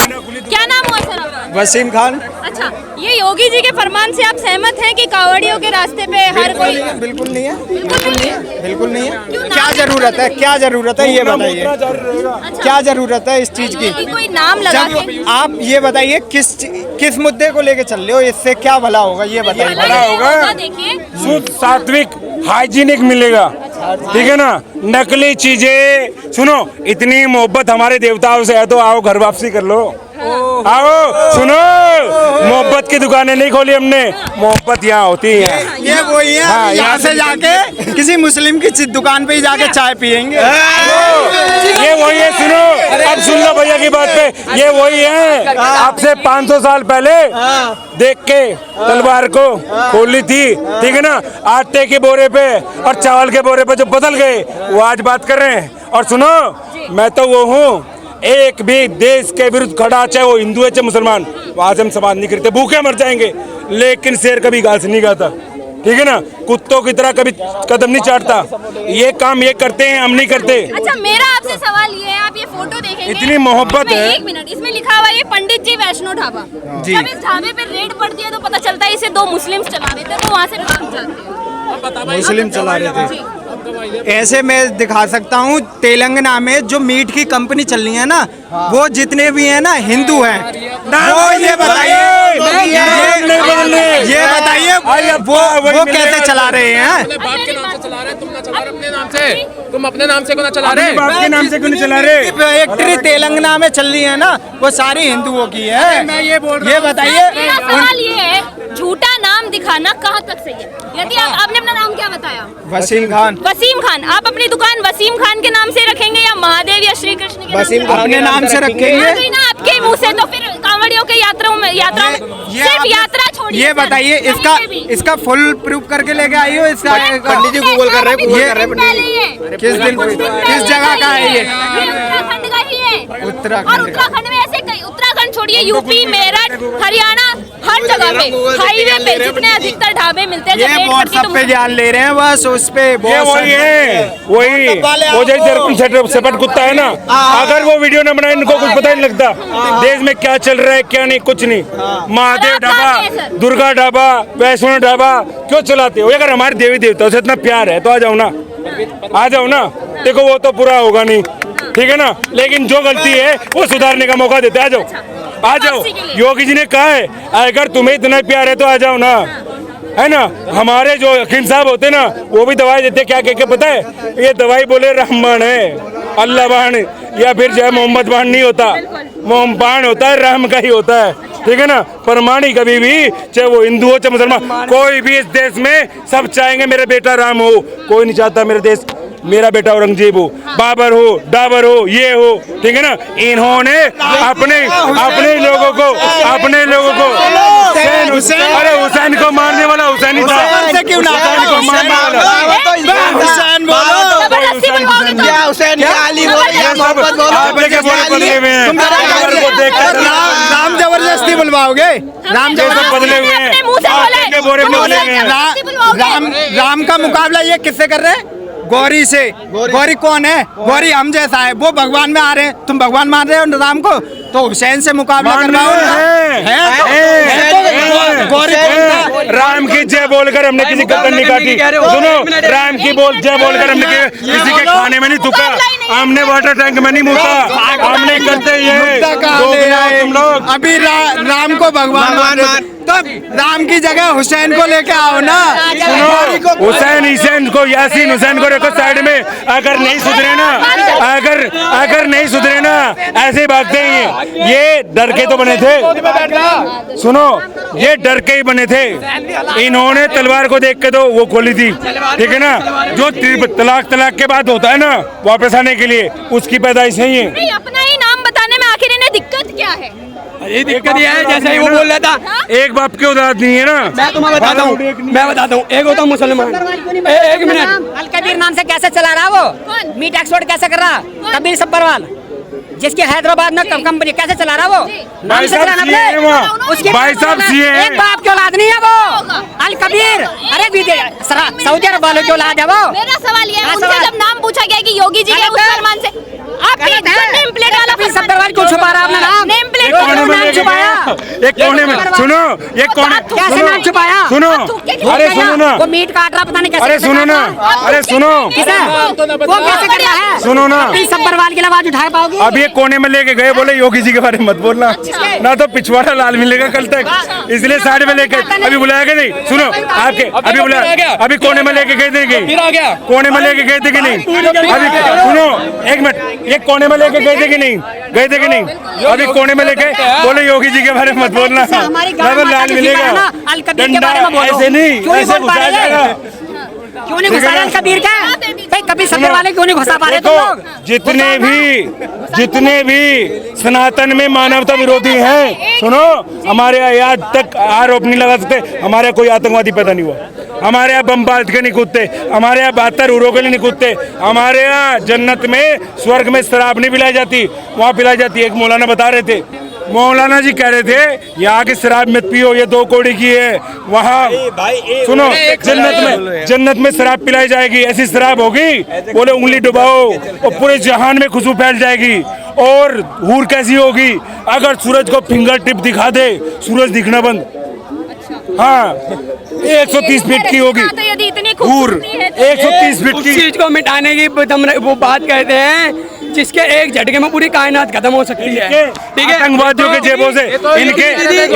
क्या नाम हुआ सर आपका? वसीम खान। अच्छा, ये योगी जी के फरमान से आप सहमत हैं कि कांवड़ियों के रास्ते पे हर कोई? बिल्कुल नहीं है, बिल्कुल नहीं है। बिल्कुल नहीं है। क्यों क्या नाम जरूरत है, क्या जरूरत है ये बताइए, अच्छा, क्या जरूरत है इस चीज की? कि कोई नाम लगा के आप ये बताइए किस मुद्दे को लेके चल रहे हो, इससे क्या भला होगा ये बताइए। भला होगा। देखिए शुद्ध सात्विक हाइजीनिक मिलेगा, ठीक है ना। नकली चीजें सुनो, इतनी मोहब्बत हमारे देवताओं से है तो आओ घर वापसी कर लो। आओ सुनो, मोहब्बत की दुकानें नहीं खोली हमने, मोहब्बत यहाँ होती है। ये वही है, हाँ, यहाँ से जाके किसी मुस्लिम की दुकान पे ही जाके चाय पियेंगे। ये वही है, सुनो अब सुन लो भैया की बात पे, ये वही है आपसे 500 साल पहले देख के तलवार को खोली थी, ठीक है ना। आटे के बोरे पे और चावल के बोरे पे जो बदल गए वो आज बात कर रहे हैं। और सुनो, मैं तो वो हूँ, एक भी देश के विरुद्ध खड़ा, चाहे वो हिंदू है चाहे मुसलमान, वहां से हम समाज नहीं करते, भूखे मर जाएंगे, लेकिन शेर कभी घास से नहीं खाता, ठीक है ना। कुत्तों की तरह कभी कदम नहीं चाटता। ये काम ये करते हैं, हम नहीं करते। अच्छा, मेरा आपसे सवाल ये है, आप ये फोटो देखेंगे, इतनी मोहब्बत है। एक मिनट, इसमें लिखा हुआ है पंडित जी वैष्णो ढाबा। जब इस ढाबे पे रेड पड़ती है तो पता चलता है इसे 2 मुस्लिम चला रहे थे, तो वहाँ से काम जाते हैं। मुस्लिम चला रहे थे। ऐसे मैं दिखा सकता हूँ, तेलंगाना में जो मीट की कंपनी चल रही है ना, वो जितने भी हैं ना हिंदू हैं। वो ये बताइए वो कैसे चला रहे हैं? तुम अपने नाम से क्यों ना चला रहे? बाप के नाम से क्यों नहीं चला रहे? फैक्ट्री तेलंगाना में चल रही है ना, वो सारी हिंदुओं की है। मैं ये बोल रहा ये हूँ। बताइए, मेरा सवाल ये है, झूठा नाम दिखाना कहाँ तक सही है? यदि आपने अपना नाम क्या बताया? वसीम खान। वसीम खान। आप अपनी दुकान वसीम खान के नाम से रखेंगे या महादेव या श्री कृष्ण के वसीम नाम से? अपने नाम से रखेंगे। हाँ, तो ही ना आपके मुंह से, तो फिर कांवड़ियों के यात्रा में सिर्फ यात्रा छोड़िए। ये बताइए, इसका फुल प्रूफ करके लेके आई हो? इसका पंडित जी गूगल कर रहे हैं। किस दिन, किस जगह का है ये? उत्तराखंड का ही है। उत्तराखंड और उत्तराखंड में ऐसे कई, उत्तराखंड छोड़िए, यूपी, मेरठ, हरियाणा, हर जगह पे हाईवे पे जितने अधिकतर ढाबे मिलते हैं, ये व्हाट्सएप पे ज्ञान ले रहे हैं बस, उस पे ये वही है, वही वो जो सपट कुत्ता है ना, अगर वो वीडियो न बनाए इनको कुछ पता ही नहीं लगता देश में क्या चल रहा है क्या नहीं, कुछ नहीं। महादेव ढाबा, दुर्गा ढाबा, वैष्णो ढाबा क्यों चलाते हो? अगर हमारे देवी देवताओं से इतना प्यार है तो आ जाओ ना, आ जाओ ना। देखो वो तो पूरा होगा नहीं, ठीक है ना, लेकिन जो गलती है वो सुधारने का मौका देते। आ जाओ, आ जाओ। योगी जी ने कहा है अगर तुम्हें इतना प्यार है तो आ जाओ ना, है ना। हमारे जो हकीम साहब होते ना, वो भी दवाई देते, क्या कह के पता है? ये दवाई बोले रहमान है, अल्लाह बाण, या फिर जो है मोहम्मद बाण नहीं होता, मोहम्मद बाण होता है, रहम का ही होता है, ठीक है ना। परमाणी कभी भी, चाहे वो हिंदू हो चाहे मुसलमान, कोई भी इस देश में सब चाहेंगे मेरा बेटा राम हो, कोई नहीं चाहता मेरे देश मेरा बेटा औरंगजेब हो, बाबर हो, डाबर हो, ये हो, ठीक है ना। इन्होंने अपने लोगों को अरे हुसैन को मारने वाला हुसैन ही था। क्यों ना हुसैन राम जबरदस्ती बुलवाओगे? राम जबरदस्ती बदले हुए हैं, राम का मुकाबला ये किससे कर रहे हैं? गौरी से। गौरी कौन है? गौरी हम जैसा है, वो भगवान में आ रहे हैं, तुम भगवान मान रहे हो राम को, तो हुसैन से मुकाबला करवाओ। गौरी राम की जय बोलकर हमने किसी कतन नहीं काटी। सुनो, राम की जय बोलकर हमने किसी के खाने में नहीं थूका, हमने वाटर टैंक में नहीं मूता, हमने करते ये तुम लोग। अभी राम को भगवान मान, तब राम की जगह हुसैन को लेके आओ ना। सुनो, हुसैन को, यासीन हुसैन को रखो साइड में। अगर नहीं सुधरे ना ऐसे भागते हैं। ये डर के तो बने थे, सुनो, ये डर के ही बने थे। इन्होंने तलवार को देख के तो वो खोली थी, ठीक है ना। जो तलाक के बाद होता है ना वापस आने के लिए, उसकी पैदाइश नहीं है। नहीं, अपना ही नाम बताने में आखिर इन्हें दिक्कत क्या है? ये दिक्कत ये है, जैसे ही वो बोल रहा था, एक बाप की औलाद नहीं है ना। मैं तुम्हें बताता हूँ, एक होता मुसलमान, एक मिनट, अल कबीर नाम से कैसे चला रहा वो? कौन? मीट एक्सपोर्ट कैसे कर रहा? कबीर सब्बरवाल, जिसकी हैदराबाद में कंपनी, कैसे चला रहा वो? नाम से चलाना भाई साहब सीए हैं। एक बाप की औलाद नहीं है वो अल कबीर। अरे सऊदी अरब वालों की औलाद है वो। मेरा सवाल ये है, उनसे जब नाम पूछा गया कि योगी जी के उस फरमान से, आप नेम प्लेट वाला सब्बरवाल क्यों छुपा रहा अपना नाम? नेम प्लेट एक कोने में सुनो, एक कोने कैसे नाम छुपाया? सुनो, अरे सुनो ना, वो मीट काट रहा, पता नहीं कैसे। अरे सुनो ना, अरे सुनो, किसे? वो कैसे कर रहा है? सुनो ना, कभी सब्बरवाल की आवाज उठा पाओगे? अब ये कोने में लेके गए, बोले योगी जी के बारे में मत बोलना, ना तो पिछवाड़ा लाल मिलेगा कल तक, इसलिए साइड में लेके अभी बुलाया कि नहीं? सुनो आपके अभी बुलाया, अभी कोने में लेके गए थे कि कोने में लेके गए थे कि नहीं? अभी सुनो एक मिनट, ये कोने में लेके गए थे कि नहीं? गए थे कि नहीं? अभी कोने में लेके बोले योगी जी के बारे में मत बोलना, ना तो लाल मिलेगा, डंडा ऐसे नहीं, ऐसे घुसाया जाएगा। क्यों नहीं घुसा रहे कबीर का? भाई कभी सब्बरवाले क्यों नहीं घुसा पा रहे तुम लोग? जितने भी सनातन में मानवता विरोधी हैं, सुनो, हमारे यहाँ आज तक आरोप नहीं लगा सकते हमारे यहाँ कोई आतंकवादी पैदा नहीं हुआ, हमारे यहाँ बम बांध के नहीं कूदते, हमारे यहाँ 72 उड़ो के लिए नहीं कूदते, हमारे यहाँ जन्नत में स्वर्ग में शराब नहीं पिलाई जाती, वहाँ पिलाई जाती है। एक मौलाना बता रहे थे, मौलाना जी कह रहे थे यहाँ की शराब मत पियो, ये 2 कौड़ी की है, वहाँ सुनो जन्नत में शराब पिलाई जाएगी, ऐसी शराब होगी बोले उंगली डुबाओ और पूरे जहान में खुशबू फैल जाएगी। और हूर कैसी होगी? अगर सूरज को फिंगर टिप दिखा दे, सूरज दिखना बंद, हाँ 130 फीट की होगी हूर, 130 फीट की। चीज को मिटाने की वो बात कहते हैं जिसके एक झटके में पूरी कायनात खत्म हो सकती है, ठीक है? आतंकवादियों के जेबों से,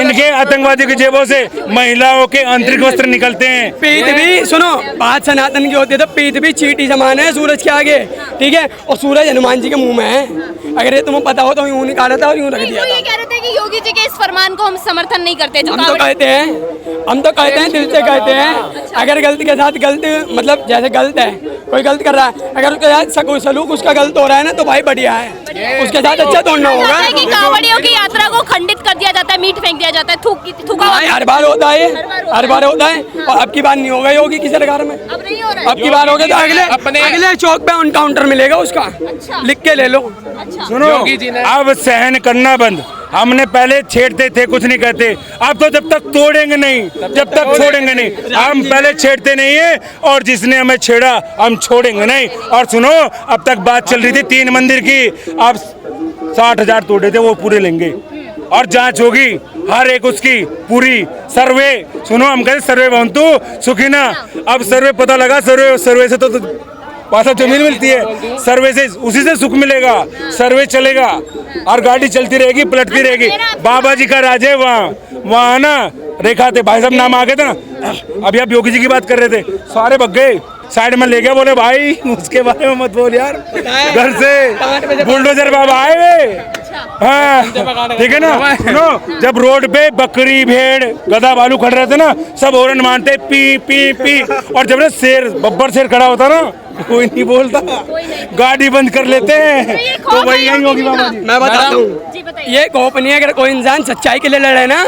इनके आतंकवादियों की जेबों से महिलाओं के आंतरिक वस्त्र निकलते हैं। पीठ भी सुनो, बात सनातन की होती है तो पीठ भी चींटी समान है सूरज के आगे, ठीक है? और सूरज हनुमान जी के मुंह में है, अगर ये तुम्हें पता हो तो यूं निकाला था और यूं रख दिया। ये कह रहे थे कि योगी जी के इस फरमान को हम समर्थन नहीं करते, जो हम तो कहते हैं दिल से कहते हैं, अगर गलती के साथ गलत, मतलब जैसे गलत है, कोई गलत कर रहा है, अगर उसके साथ सलूक उसका गलत हो रहा है ना तो भाई बढ़िया है, उसके साथ अच्छा तोड़ना होगा। कि कांवड़ियों की यात्रा को खंडित कर दिया जाता है, मीट फेंक दिया जाता है, थूका हर बार होता है, हर बार होता है, और अब की बार नहीं होगा योगी की सरकार में, अब नहीं हो रहा है। अब की बार होगा तो अगले चौक पे एनकाउंटर मिलेगा उसका, लिख के ले लो। सुनो, अब सहन करना बंद, हमने पहले छेड़ते थे कुछ नहीं कहते, अब तो जब तक तोड़ेंगे नहीं, जब तक छोड़ेंगे नहीं, हम पहले छेड़ते नहीं है और जिसने हमें छेड़ा हम छोड़ेंगे नहीं। और सुनो, अब तक बात चल रही थी 3 मंदिर की, अब 60,000 तोड़े थे वो पूरे लेंगे और जांच होगी हर एक उसकी पूरी, सर्वे सुनो, हम कहते सर्वे भवन्तु सुखिनः, अब सर्वे पता लगा, सर्वे से तो पासा जमीन मिलती है, सर्वे से उसी से सुख मिलेगा, सर्वे चलेगा और गाड़ी चलती रहेगी, पलटती रहेगी। बाबा जी का राज है वहाँ ना, रेखा थे भाई साहब, नाम आ गए थे ना, अभी आप योगी जी की बात कर रहे थे, सारे भग गए, साइड में ले गया, बोले भाई उसके बारे में मत बोल यार, घर से बुलडोजर बाबा आए वे, हाँ ठीक है ना। सुनो, जब रोड पे बकरी भेड़ गधा भालू खड़ रहे थे ना, सब हॉर्न मारते पी पी पी, और जब ना शेर बब्बर शेर खड़ा होता ना, कोई नहीं बोलता, गाड़ी बंद कर लेते हैं, तो वही यही होगी बाबा जी। मैं बताता हूँ, ये खौफ नहीं है, अगर कोई इंसान सच्चाई के लिए लड़े ना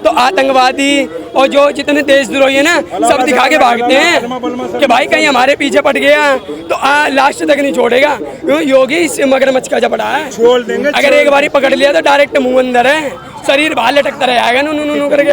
तो आतंकवादी और जो जितने देशद्रोही है ना, सब दिखा के भागते हैं कि भाई कहीं हमारे पीछे पड़ गया तो लास्ट तक नहीं छोड़ेगा, क्यों? योगी इस मगरमच्छ का जबड़ा है, छोड़ देंगे, अगर एक बारी पकड़ लिया तो डायरेक्ट मुंह अंदर है, शरीर बाहर लटकता रहेगा नू करके।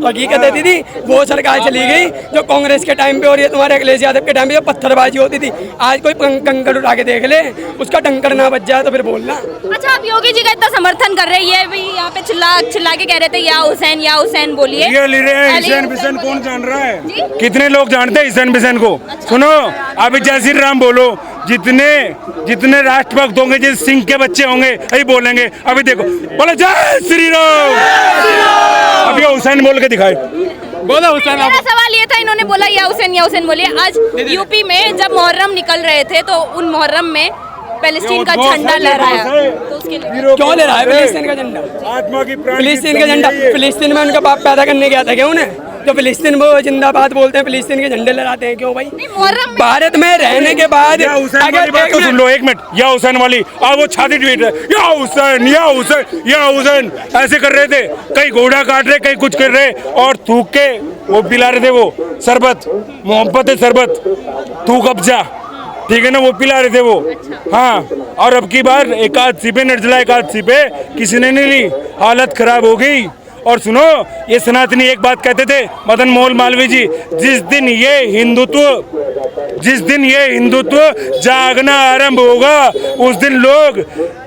हकीकत है दीदी, वो सरकार चली गई जो कांग्रेस के टाइम पे और ये तुम्हारे अखिलेश यादव के टाइम पे जो पत्थरबाजी होती थी, आज कोई कंकड़ उठा के देख ले, उसका टंकर ना बच जाए तो फिर बोलना। अच्छा, आप योगी जी का इतना समर्थन कर रहे हैं, यहाँ पे चिल्ला के कह रहे थे या हुसैन बोलिए, हुसैन कौन जान रहा है? कितने लोग जानते हैं हुसैन बिसैन को? सुनो, अभी जय श्री राम बोलो, जितने राष्ट्रभक्त होंगे, जिस सिंह के बच्चे होंगे यही बोलेंगे। अभी देखो, बोले जय श्री राम, अभी हुसैन बोल के दिखाए, बोला हुसैन। मेरा सवाल ये था, इन्होंने बोला या हुसैन बोलिए, आज यूपी में जब मुहर्रम निकल रहे थे तो उन मुहर्रम में पैलेस्टीन का झंडा लहराया, तो उसके लिए क्यों ले रहा है फिलिस्तीन का झंडा? आत्मा की फिलिस्तीन का झंडा, फिलिस्तीन में उनका बाप पैदा करने गया था क्या उन्हें? जो फिलिस्तीन वो जिंदाबाद बोलते हैं, फिलिस्तीन के झंडे लहराते हैं क्यों भाई? भारत में रहने के बाद तो सुन लो एक मिनट, या हुसैन वाली और वो छाती ट्वीट है, या हुसैन या हुसैन या हुसैन ऐसे कर रहे थे, कहीं घोड़ा काट रहे, कहीं कुछ कर रहे, और थूक के वो पिला रहे थे, वो शरबत, मोहब्बत है शरबत, थूक अफजा, ठीक है ना, वो पिला रहे थे वो। हाँ, और अब की बार एकादशी पे निर्जला एकादशी पे किसी ने नहीं ली, हालत खराब हो गई, और सुनो, ये सनातनी एक बात कहते थे मदन मोहन मालवीय जी, जिस दिन ये हिंदुत्व जागना आरंभ होगा उस दिन लोग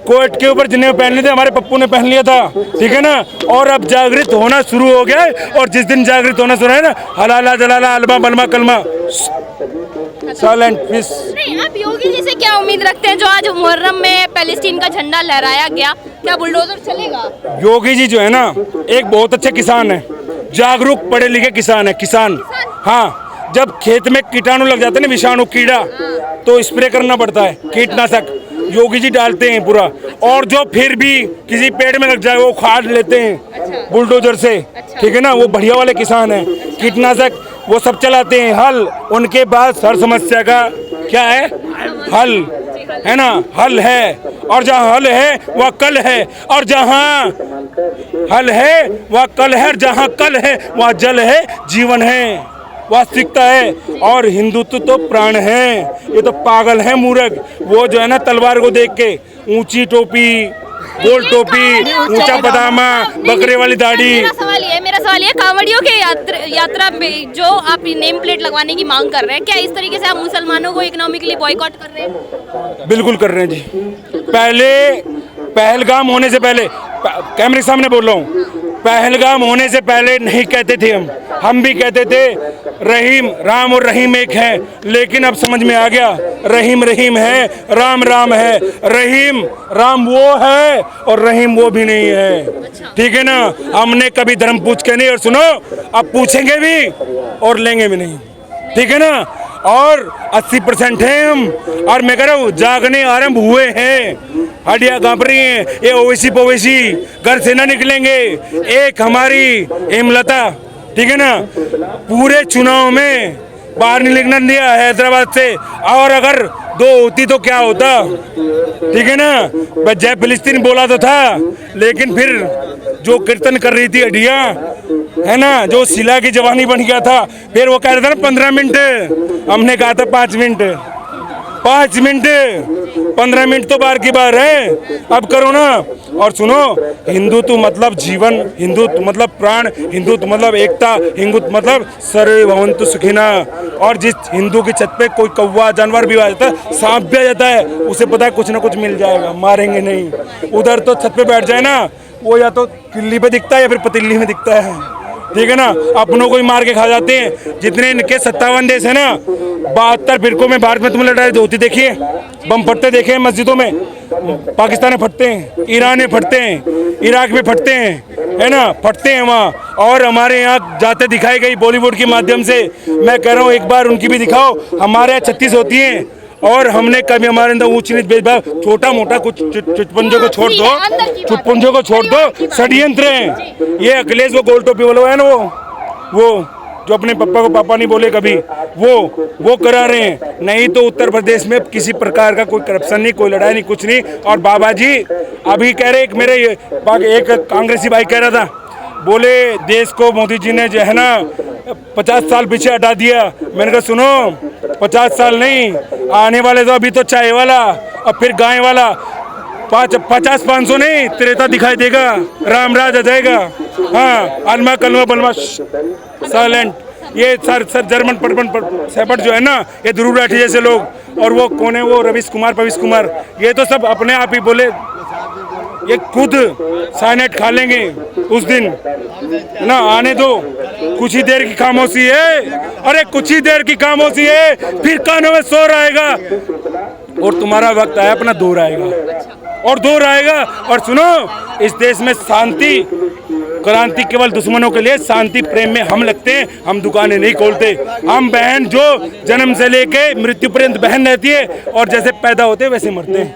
कोट के ऊपर जिन्हें पहन लिए थे, हमारे पप्पू ने पहन लिया था, ठीक है ना। और अब जागृत होना शुरू हो गया है, और जिस दिन जागृत होना शुरू है ना, हलाला जलाला अलमा बलमा कलमा साइलेंट फिश। नहीं, आप योगी जी से क्या उम्मीद रखते हैं जो आज मुहर्रम में पैलेस्टीन का झंडा लहराया गया, क्या बुलडोजर चलेगा? योगी जी जो है ना, एक बहुत अच्छे किसान है, जागरूक पढ़े लिखे किसान है, किसान। हाँ, जब खेत में कीटाणु लग जाते हैं ना, विषाणु कीड़ा, तो स्प्रे करना पड़ता है कीटनाशक, योगी जी डालते हैं पूरा। और जो फिर भी किसी पेड़ में लग जाए वो खाद लेते हैं बुलडोजर से, ठीक है ना। वो बढ़िया वाले किसान हैं, कीटनाशक वो सब चलाते हैं, हल उनके पास हर समस्या का क्या है, हल है ना, हल है। और जहाँ हल है वह कल है, और जहाँ हल है वह कल है, और जहाँ कल है वह जल है, जीवन है, वास्तविकता है। और हिंदुत्व तो प्राण है। ये तो पागल है मूर्ख, वो जो है ना तलवार को देख के, ऊंची टोपी, गोल टोपी, ऊंचा पजामा, बकरे वाली दाढ़ी। मेरा सवाल ये कांवड़ियों के यात्रा में जो आप नेम प्लेट लगवाने की मांग कर रहे हैं, क्या इस तरीके से आप मुसलमानों को इकोनॉमिकली बॉयकॉट कर रहे हैं? बिल्कुल कर रहे हैं जी। पहले पहलगाम होने से पहले, कैमरे के सामने बोल रहा हूँ, पहलगाम होने से पहले नहीं कहते थे हम भी कहते थे रहीम, राम और रहीम एक है, लेकिन अब समझ में आ गया, रहीम रहीम है, राम राम है। रहीम राम वो है और रहीम वो भी नहीं है, ठीक है ना। हमने कभी धर्म पूछ के नहीं, और सुनो अब पूछेंगे भी और लेंगे भी नहीं, ठीक है ना। और 80% हैं हम, और मैं कह रहा हूँ जागने आरंभ हुए हैं, हड्डियाँ कांप रही हैं। ये ओवैसी पोवैसी घर से ना निकलेंगे। एक हमारी हेमलता, ठीक है ना, पूरे चुनाव में बाहर नहीं निकलने दिया हैदराबाद से, और अगर 2 होती तो क्या होता, ठीक है ना। जय फिलिस्तीन बोला तो था, लेकिन फिर जो कीर्तन कर रही थी हड्डियाँ, है ना, जो शिला की जवानी बन गया था, फिर वो कह रहा था ना 15 मिनट, हमने कहा था 5 मिनट, 5 मिनट, 15 मिनट तो बार की बार है, अब करो ना। और सुनो, हिंदुत्व मतलब जीवन, हिंदुत्व मतलब प्राण, हिंदुत्व मतलब एकता, हिंदुत्व मतलब सर्वे भवन्तु सुखिना। और जिस हिंदू की छत पे कोई कौवा जानवर भी आ जाता है, सांप भी आ जाता है, उसे पता है कुछ ना कुछ मिल जाएगा, मारेंगे नहीं। उधर तो छत पे बैठ जाए ना, वो या तो किल्ली पे दिखता है या फिर पतीली में दिखता है, ठीक है ना। अपनों को ही मार के खा जाते हैं। जितने इनके 57 देश है ना, 72 फिरकों में भारत में तुमने लड़ाई होती देखी है, बम फटते देखे हैं मस्जिदों में, पाकिस्तान में फटते हैं, ईरान में फटते हैं, इराक में फटते हैं, है ना, फटते हैं वहाँ। और हमारे यहाँ जाते दिखाई गई बॉलीवुड के माध्यम से, मैं कह रहा हूँ एक बार उनकी भी दिखाओ। हमारे यहाँ 36 होती हैं, और हमने कभी हमारे अंदर ऊंच नीच भेदभाव, छोटा मोटा कुछ चुटपुंजों को छोड़ दो, चुटपुंजों को छोड़ दो, षड्यंत्र हैं ये। अखिलेश वो गोल टोपी वाला है ना, वो जो अपने पापा को पापा नहीं बोले कभी, वो करा रहे हैं। नहीं तो उत्तर प्रदेश में किसी प्रकार का कोई करप्शन नहीं, कोई लड़ाई नहीं, कुछ नहीं। और बाबा जी अभी कह रहे, एक कांग्रेसी भाई कह रहा था, बोले देश को मोदी जी ने जो है ना 50 साल पीछे हटा दिया। मैंने कहा सुनो, 50 साल नहीं, आने वाले तो अभी तो चाय वाला और फिर गाय वाला 50-500 नहीं, त्रेता दिखाई देगा, राम राज आ जाएगा। हाँ, अलमा कलमा बलमा साइलेंट। ये सर जर्मन सेपट जो है ना, ये ध्रुव राठी जैसे लोग, और वो कौन है, वो रवीश कुमार, ये तो सब अपने आप ही बोले, ये खुद साइनेट खा लेंगे उस दिन ना। आने दो, कुछ ही देर की खामोशी है, अरे कुछ ही देर की खामोशी है, फिर कानों में शोर आएगा, और तुम्हारा वक्त आया अपना दौर आएगा, और दौर आएगा। और सुनो, इस देश में शांति क्रांति केवल दुश्मनों के लिए, शांति प्रेम में हम लगते हैं, हम दुकानें नहीं खोलते। हम बहन जो जन्म से लेके मृत्यु पर्यंत बहन रहती है, और जैसे पैदा होते हैं वैसे मरते हैं।